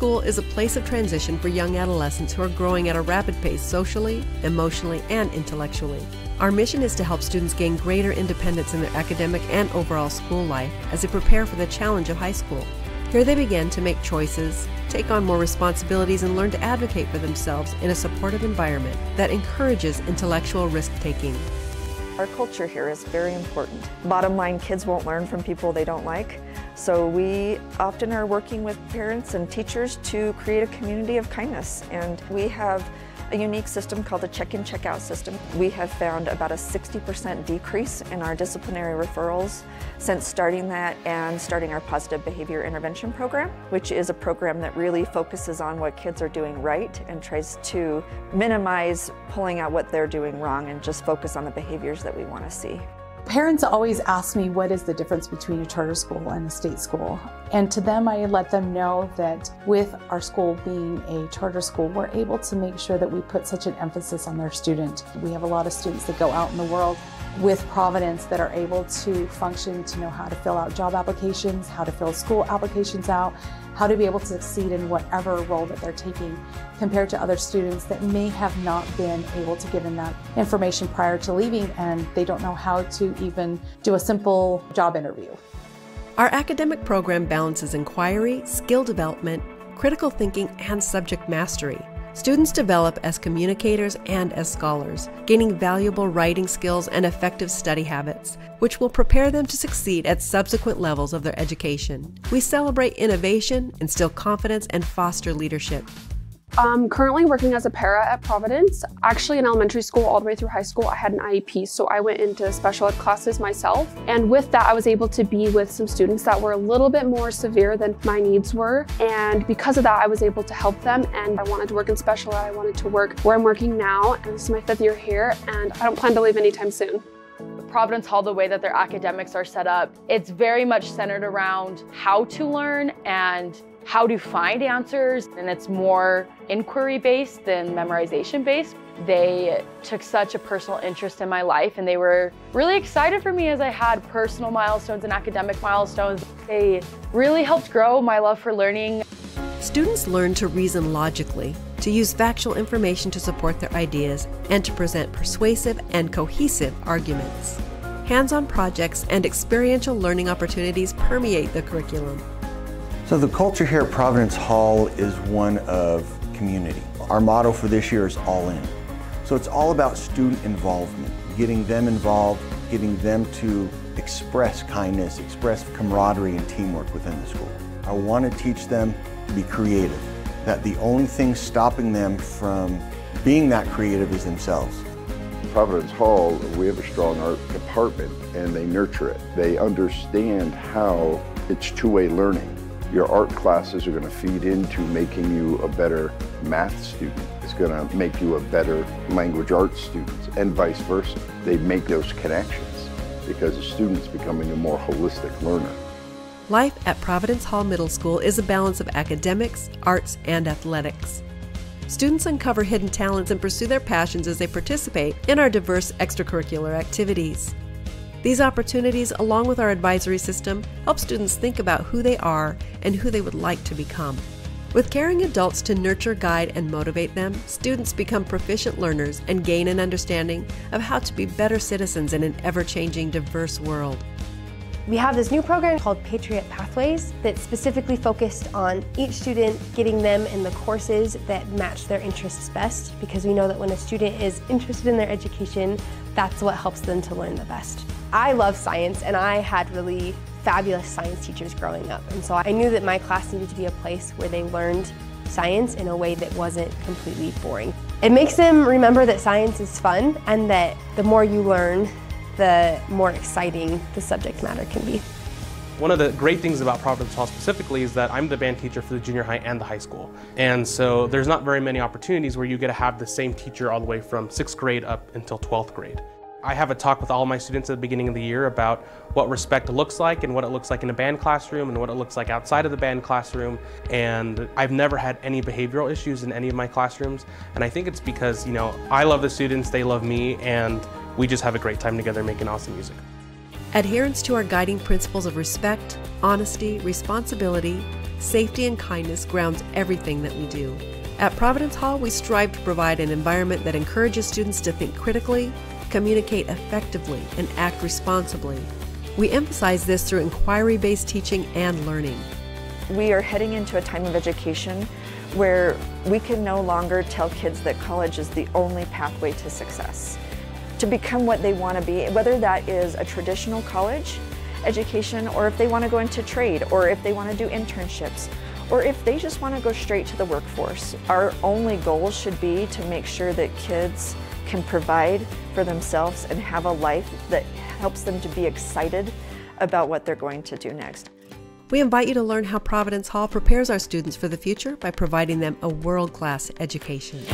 school is a place of transition for young adolescents who are growing at a rapid pace socially, emotionally, and intellectually. Our mission is to help students gain greater independence in their academic and overall school life as they prepare for the challenge of high school. Here they begin to make choices, take on more responsibilities, and learn to advocate for themselves in a supportive environment that encourages intellectual risk-taking. Our culture here is very important. Bottom line, kids won't learn from people they don't like. So we often are working with parents and teachers to create a community of kindness. And we have a unique system called the check-in, check-out system. We have found about a 60% decrease in our disciplinary referrals since starting that and starting our positive behavior intervention program, which is a program that really focuses on what kids are doing right and tries to minimize pulling out what they're doing wrong and just focus on the behaviors that we want to see. Parents always ask me what is the difference between a charter school and a state school. And to them, I let them know that with our school being a charter school, we're able to make sure that we put such an emphasis on their student. We have a lot of students that go out in the world with Providence that are able to function, to know how to fill out job applications, how to fill school applications out, how to be able to succeed in whatever role that they're taking, compared to other students that may have not been able to give them that information prior to leaving, and they don't know how to even do a simple job interview. Our academic program balances inquiry, skill development, critical thinking, and subject mastery. Students develop as communicators and as scholars, gaining valuable writing skills and effective study habits, which will prepare them to succeed at subsequent levels of their education. We celebrate innovation, instill confidence, and foster leadership. I'm currently working as a para at Providence. Actually, in elementary school all the way through high school, I had an IEP, so I went into special ed classes myself. And with that, I was able to be with some students that were a little bit more severe than my needs were. And because of that, I was able to help them. And I wanted to work in special ed. I wanted to work where I'm working now. And this is my 5th year here, and I don't plan to leave anytime soon. Providence Hall, the way that their academics are set up, it's very much centered around how to learn and how to find answers, and it's more inquiry-based than memorization-based. They took such a personal interest in my life, and they were really excited for me as I had personal milestones and academic milestones. They really helped grow my love for learning. Students learn to reason logically, to use factual information to support their ideas, and to present persuasive and cohesive arguments. Hands-on projects and experiential learning opportunities permeate the curriculum. So the culture here at Providence Hall is one of community. Our motto for this year is all in. So it's all about student involvement, getting them involved, getting them to express kindness, express camaraderie and teamwork within the school. I want to teach them to be creative, that the only thing stopping them from being that creative is themselves. Providence Hall, we have a strong art department, and they nurture it. They understand how it's two-way learning. Your art classes are going to feed into making you a better math student. It's going to make you a better language arts student, and vice versa. They make those connections because the student's becoming a more holistic learner. Life at Providence Hall Middle School is a balance of academics, arts, and athletics. Students uncover hidden talents and pursue their passions as they participate in our diverse extracurricular activities. These opportunities, along with our advisory system, help students think about who they are and who they would like to become. With caring adults to nurture, guide, and motivate them, students become proficient learners and gain an understanding of how to be better citizens in an ever-changing, diverse world. We have this new program called Patriot Pathways that's specifically focused on each student, getting them in the courses that match their interests best, because we know that when a student is interested in their education, that's what helps them to learn the best. I love science, and I had really fabulous science teachers growing up, and so I knew that my class needed to be a place where they learned science in a way that wasn't completely boring. It makes them remember that science is fun, and that the more you learn, the more exciting the subject matter can be. One of the great things about Providence Hall specifically is that I'm the band teacher for the junior high and the high school. And so there's not very many opportunities where you get to have the same teacher all the way from 6th grade up until 12th grade. I have a talk with all my students at the beginning of the year about what respect looks like and what it looks like in a band classroom and what it looks like outside of the band classroom. And I've never had any behavioral issues in any of my classrooms. And I think it's because, I love the students, they love me, and we just have a great time together making awesome music. Adherence to our guiding principles of respect, honesty, responsibility, safety and kindness grounds everything that we do. At Providence Hall, we strive to provide an environment that encourages students to think critically, communicate effectively, and act responsibly. We emphasize this through inquiry-based teaching and learning. We are heading into a time of education where we can no longer tell kids that college is the only pathway to success. To become what they want to be, whether that is a traditional college education, or if they want to go into trade, or if they want to do internships, or if they just want to go straight to the workforce. Our only goal should be to make sure that kids can provide for themselves and have a life that helps them to be excited about what they're going to do next. We invite you to learn how Providence Hall prepares our students for the future by providing them a world-class education.